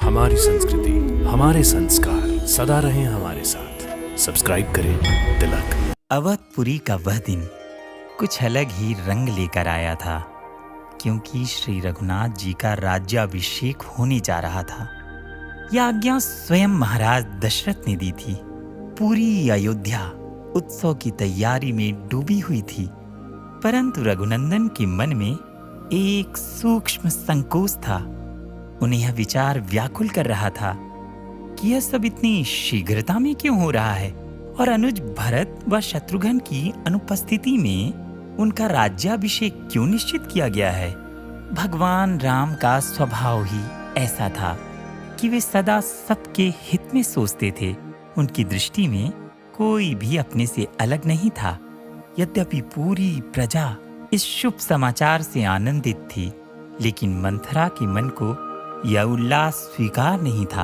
हमारी संस्कृति, हमारे संस्कार सदा रहें हमारे साथ। सब्सक्राइब करें तिलक। अवधपुरी का वह दिन कुछ अलग ही रंग लेकर आया था, क्योंकि श्री रघुनाथ जी का राज्याभिषेक होने जा रहा था। यह आज्ञा स्वयं महाराज दशरथ ने दी थी। पूरी अयोध्या उत्सव की तैयारी में डूबी हुई थी, परंतु रघुनंदन के मन में एक सूक्ष्म संकोच था। उन्हें यह विचार व्याकुल कर रहा था कि यह सब इतनी शीघ्रता में क्यों हो रहा है और अनुज भरत व शत्रुघ्न की अनुपस्थिति में उनका राज्याभिषेक क्यों निश्चित किया गया है। भगवान राम का स्वभाव ही ऐसा था कि वे सदा सबके हित में सोचते थे। उनकी दृष्टि में कोई भी अपने से अलग नहीं था। यद्यपि पूरी प्रजा इस शुभ समाचार से आनंदित थी, लेकिन मंथरा के मन को यह उल्लास स्वीकार नहीं था।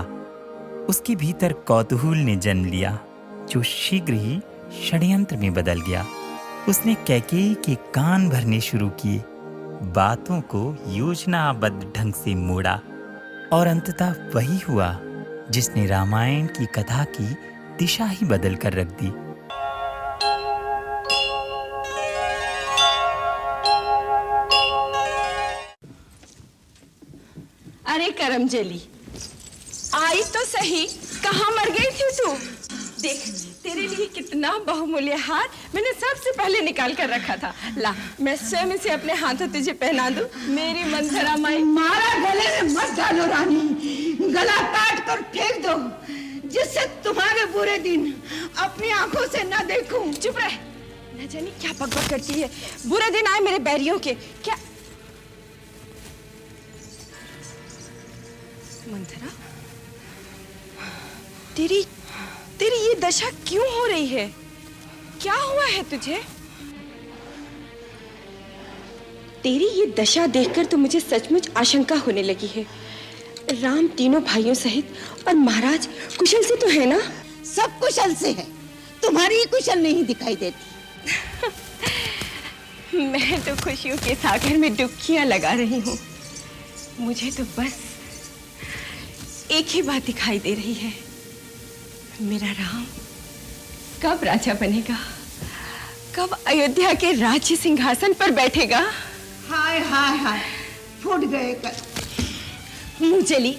उसके भीतर कौतूहल ने जन्म लिया, जो शीघ्र ही षड्यंत्र में बदल गया। उसने कैकेयी के कान भरने शुरू किए, बातों को योजनाबद्ध ढंग से मोड़ा और अंततः वही हुआ जिसने रामायण की कथा की दिशा ही बदल कर रख दी। अरे करमजली, आई तो सही, कहाँ मर गई थी तू? देख, तेरे लिए कितना बहुमूल्य हार मैंने सबसे पहले निकाल कर रखा था। ला, मैं स्वयं इसे अपने हाथों तुझे पहना दूं। मेरी मंथरा माई। मारा गले में मत डालो रानी, गला काट कर फेंक दो, जिससे तुम्हारे बुरे दिन अपनी आंखों से न देखूं। चुप रह, न जाने क्या बकबक करती है। बुरे दिन आए मेरे बैरियों के। क्या मंथरा, तेरी ये दशा क्यों हो रही है? क्या हुआ है तुझे? तेरी ये दशा देखकर तो मुझे सचमुच आशंका होने लगी है। राम तीनों भाइयों सहित और महाराज कुशल से तो है ना? सब कुशल से है, तुम्हारी कुशल नहीं दिखाई देती। मैं तो खुशियों के सागर में डुबकियां लगा रही हूँ। मुझे तो बस एक ही बात दिखाई दे रही है, मेरा राम कब राजा बनेगा, कब अयोध्या के राज्य सिंहासन पर बैठेगा। हाय हाय हाय, फूट गए कर। मुंहजली,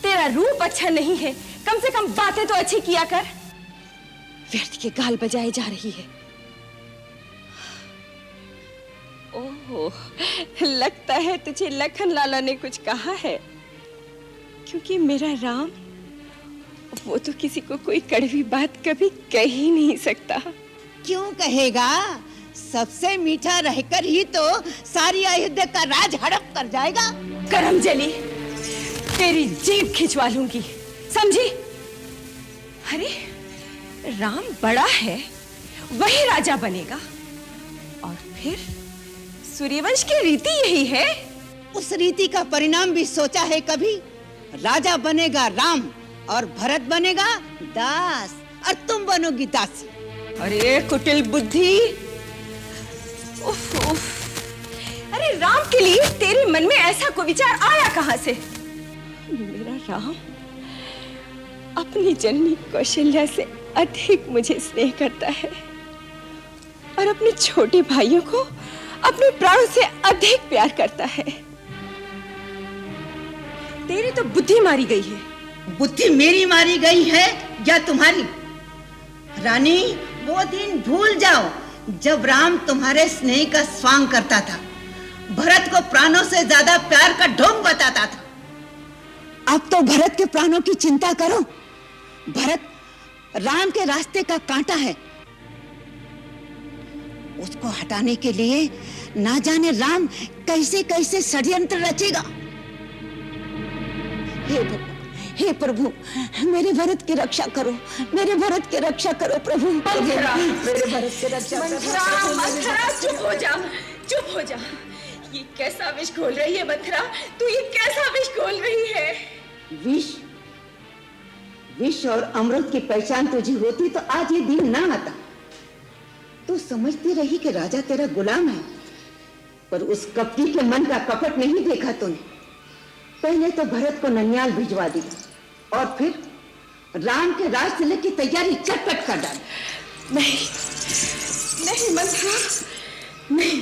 तेरा रूप अच्छा नहीं है, कम से कम बातें तो अच्छी किया कर। व्यर्थ के गाल बजाए जा रही है। ओह, लगता है तुझे लखन लाला ने कुछ कहा है, क्योंकि मेरा राम वो तो किसी को कोई कड़वी बात कभी कह ही नहीं सकता। क्यों कहेगा? सबसे मीठा रहकर ही तो सारी अयोध्या का राज हड़प कर जाएगा। करमजली, तेरी जीभ खिंचवा लूंगी, समझी? अरे राम बड़ा है, वही राजा बनेगा, और फिर सूर्यवंश की रीति यही है। उस रीति का परिणाम भी सोचा है कभी? राजा बनेगा राम और भरत बनेगा दास, और तुम बनोगी दासी। अरे कुटिल बुद्धि, उफ उफ। अरे राम के लिए तेरे मन में ऐसा कोई विचार आया कहां से? मेरा राम अपनी जननी कौशल्या से अधिक मुझे स्नेह करता है, और अपने छोटे भाइयों को अपने प्राणों से अधिक प्यार करता है। तेरी तो बुद्धि मारी गई है। बुद्धि मेरी मारी गई है या तुम्हारी? रानी, वो दिन भूल जाओ जब राम तुम्हारे स्नेह का स्वांग करता था, भरत को प्राणों से ज्यादा प्यार का ढोंग बताता था। अब तो भरत के प्राणों की चिंता करो। भरत राम के रास्ते का कांटा है, उसको हटाने के लिए ना जाने राम कैसे कैसे षड्यंत्र रचेगा। हे प्रभु, मेरे भरत की रक्षा करो, मेरे भरत की रक्षा करो प्रभु। मेरे भरत की रक्षा करो। मंथरा, चुप हो जा, चुप हो जा। ये कैसा विष घोल रही है मंथरा? तू ये कैसा विष घोल रही है? विष और अमृत की पहचान तुझे होती तो आज ये दिन ना आता। तू समझती रही कि राजा तेरा गुलाम है, पर उस कपटी के मन का कपट नहीं देखा तूने। पहले तो भरत को ननियाल भिजवा दिया और फिर राम के राज तिलक की तैयारी चटपट कर डाली। नहीं नहीं मंथरा, नहीं,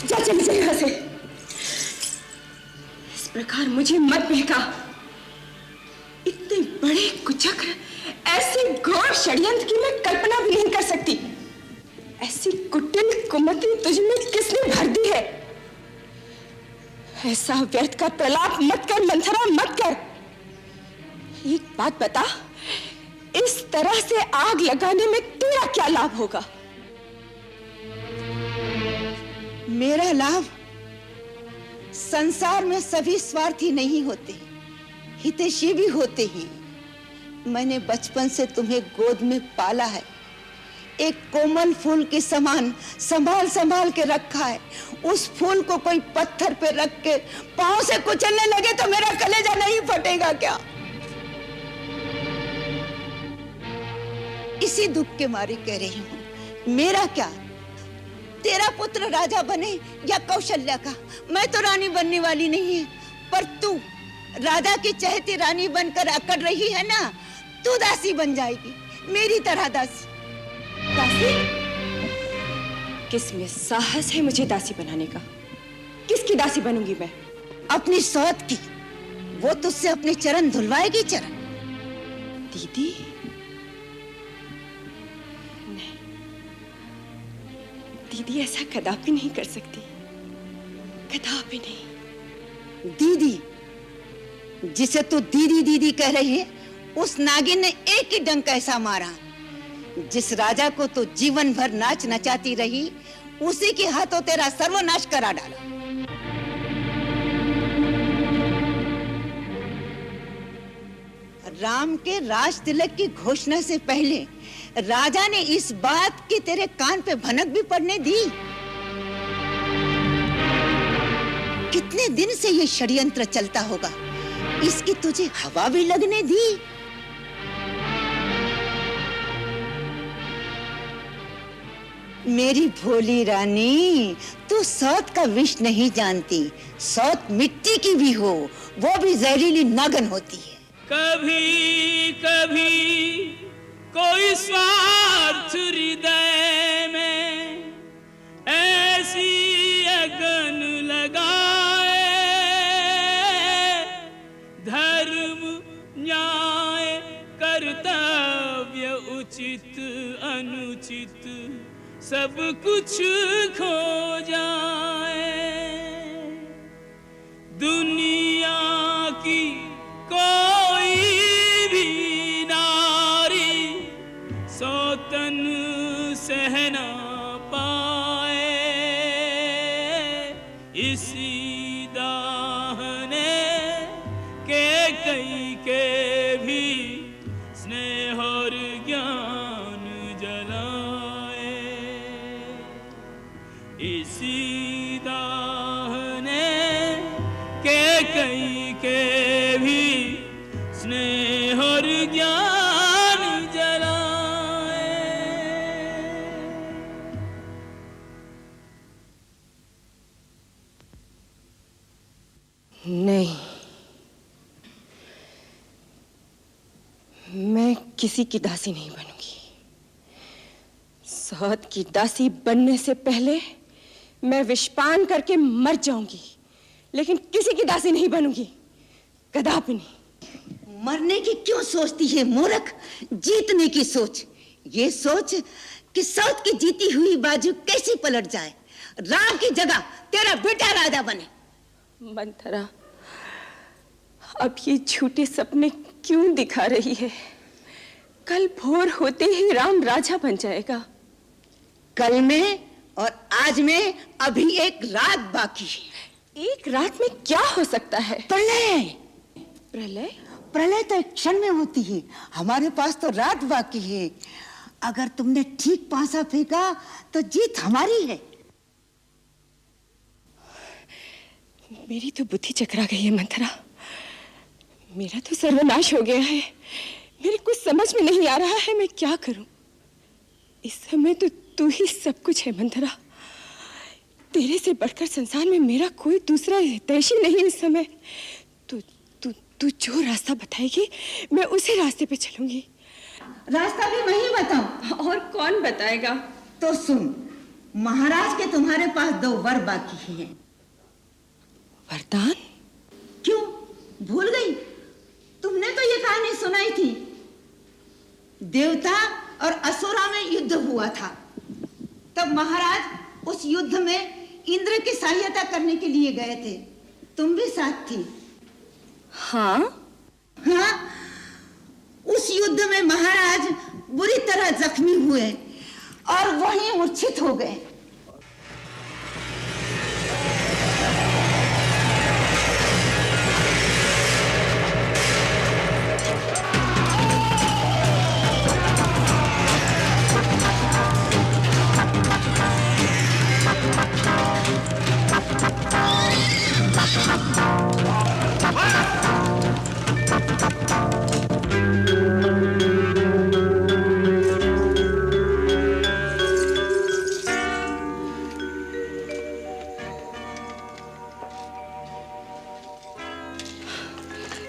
जा चली जा यहाँ से। इस प्रकार मुझे मत बहका। इतने बड़े कुचक्र, ऐसे घोर षड्यंत्र की मैं कल्पना भी नहीं कर सकती। ऐसी कुटिल कुमति तुझ में किसने भर दी है? ऐसा व्यर्थ का प्रलाप मत कर मंथरा, मत कर। एक बात बता, इस तरह से आग लगाने में तेरा क्या लाभ होगा? मेरा लाभ? संसार में सभी स्वार्थी नहीं होते, हितैषी भी होते हैं। मैंने बचपन से तुम्हें गोद में पाला है, एक कोमल फूल के समान संभाल संभाल के रखा है। उस फूल को कोई पत्थर पे रख के पांव से कुचलने लगे तो मेरा कलेजा नहीं फटेगा क्या? इसी दुख के मारे कह रही हूं। मेरा क्या, तेरा पुत्र राजा बने या कौशल्या का, मैं तो रानी बनने वाली नहीं है। पर तू राजा की चहेती रानी बनकर अकड़ रही है ना, तू दासी बन जाएगी, मेरी तरह दासी। दासी? किस में साहस है मुझे दासी बनाने का? किसकी दासी बनूंगी मैं? अपनी सौत की। वो तुझसे अपने चरण धुलवाएगी। चरण? दीदी? नहीं, दीदी ऐसा कदापि नहीं कर सकती, कदापि नहीं। दीदी? जिसे तू दीदी दीदी कह रही है, उस नागिन ने एक ही डंक ऐसा मारा। जिस राजा को तू जीवन भर नाच नचाती रही, उसी के हाथों तेरा सर्वनाश करा डाला। राम के राज तिलक की घोषणा से पहले राजा ने इस बात की तेरे कान पे भनक भी पड़ने दी? कितने दिन से ये षड्यंत्र चलता होगा, इसकी तुझे हवा भी लगने दी? मेरी भोली रानी, तू सौत का विष नहीं जानती। सौत मिट्टी की भी हो, वो भी जहरीली नागन होती है। कभी कभी कोई स्वार्थ हृदय में ऐसी अगन लगाए, धर्म न्याय कर्तव्य उचित अनुचित सब कुछ खो जाए। दुनिया की कोई भी नारी सौतन सह ना पाए, इसी दाहने के कई के भी स्नेह और ज्ञान जलाए, इसी दाहने के कई के भी स्नेह और ज्ञान जलाए। नहीं, मैं किसी की दासी नहीं बनूंगी। सौत की दासी बनने से पहले मैं विषपान करके मर जाऊंगी, लेकिन किसी की दासी नहीं बनूंगी, कदापि नहीं। मरने की क्यों सोचती है मूर्ख? जीतने की सोच। ये सोच कि सौत की जीती हुई बाजू कैसी पलट जाए, राम की जगह तेरा बेटा राजा बने। मंथरा, अब ये झूठे सपने क्यों दिखा रही है? कल भोर होते ही राम राजा बन जाएगा। कल में और आज में अभी एक रात बाकी है। एक रात में क्या हो सकता है? प्रलय। प्रलय? प्रलय तो एक क्षण में होती है, हमारे पास तो रात बाकी है। अगर तुमने ठीक पासा फेंका तो जीत हमारी है। मेरी तो बुद्धि चकरा गई है मंथरा, मेरा तो सर्वनाश हो गया है। मेरे कुछ समझ में नहीं आ रहा है, मैं क्या करूं? इस समय तो तू ही सब कुछ है मंथरा। तेरे से बढ़कर संसार में मेरा कोई दूसरा हितैषी नहीं इस समय। तू जो रास्ता बताएगी मैं उसी रास्ते पे चलूंगी। रास्ता भी मैं ही बताऊं? और कौन बताएगा? तो सुन, महाराज के तुम्हारे पास 2 वर बाकी हैं। वरदान? क्यों भूल गई? तुमने तो ये कहानी सुनाई थी। देवता और असुरा में युद्ध हुआ था। तब महाराज उस युद्ध में इंद्र की सहायता करने के लिए गए थे। तुम भी साथ थी। हाँ हाँ, उस युद्ध में महाराज बुरी तरह जख्मी हुए और वहीं मूर्छित हो गए।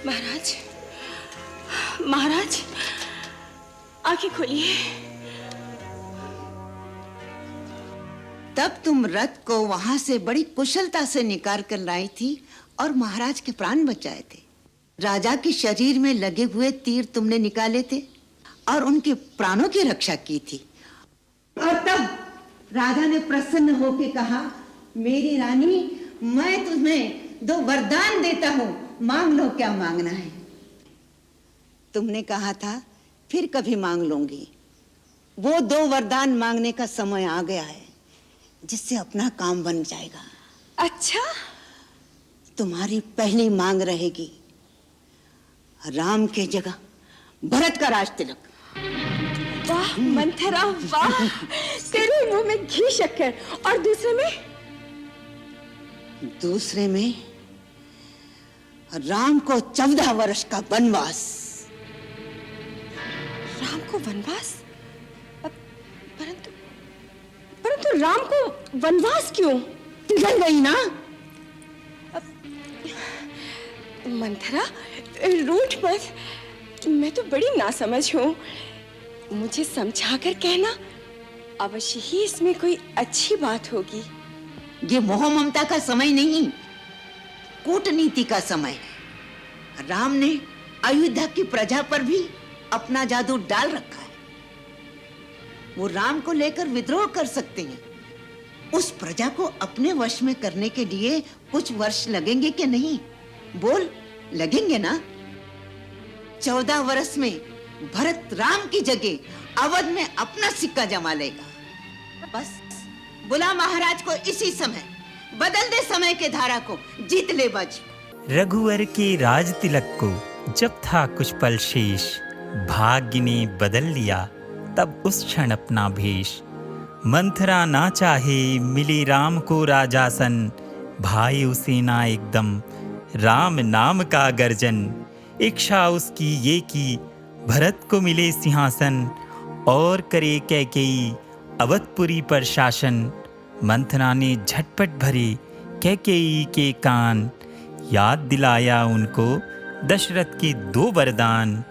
महाराज, महाराज आंखें खोलिए। तब तुम रथ को वहां से बड़ी कुशलता से निकाल कर लाई थी और महाराज के प्राण बचाए थे। राजा के शरीर में लगे हुए तीर तुमने निकाले थे और उनके प्राणों की रक्षा की थी। और तब राजा ने प्रसन्न होकर कहा, मेरी रानी, मैं तुम्हें 2 वरदान देता हूं, मांग लो क्या मांगना है। तुमने कहा था फिर कभी मांग लूंगी। वो 2 वरदान मांगने का समय आ गया है, जिससे अपना काम बन जाएगा। अच्छा? तुम्हारी पहली मांग रहेगी राम के जगह भरत का राज तिलक। वाह मंथरा वाह, तेरे मुंह में घी शक्कर। और दूसरे में राम को 14 वर्ष का वनवास। राम को वनवास? परंतु राम को वनवास क्यों? पिघल गई ना। मंथरा रूठ मत, मैं तो बड़ी नासमझ हूँ। मुझे समझाकर कहना, अवश्य ही इसमें कोई अच्छी बात होगी। ये मोह ममता का समय नहीं, कूटनीति का समय है। राम ने अयोध्या की प्रजा पर भी अपना जादू डाल रखा है। वो राम को लेकर विद्रोह कर सकते हैं। उस प्रजा को अपने वश में करने के लिए कुछ वर्ष लगेंगे कि नहीं? बोल, लगेंगे ना? 14 वर्ष में भरत राम की जगह अवध में अपना सिक्का जमा लेगा। बस बुला महाराज को इसी समय, बदल दे समय के धारा को, जीत ले बाजी। रघुवर के राज तिलक को जब था कुछ पल शेष, भाग्य ने बदल लिया तब उस क्षण अपना भेष। मंथरा ना चाहे मिले राम को राजासन, भाई उसे ना एकदम राम नाम का गर्जन। इच्छा उसकी ये की भरत को मिले सिंहासन, और करे कैकेयी अवधपुरी पर शासन। मंथरा ने झटपट भरे कैकेयी के कान, याद दिलाया उनको दशरथ के 2 वरदान।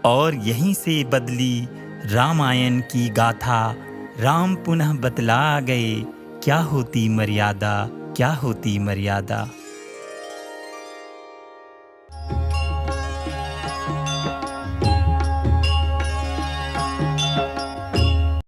और यहीं से बदली रामायण की गाथा। राम पुनः बतला गए, क्या होती मर्यादा, क्या होती मर्यादा।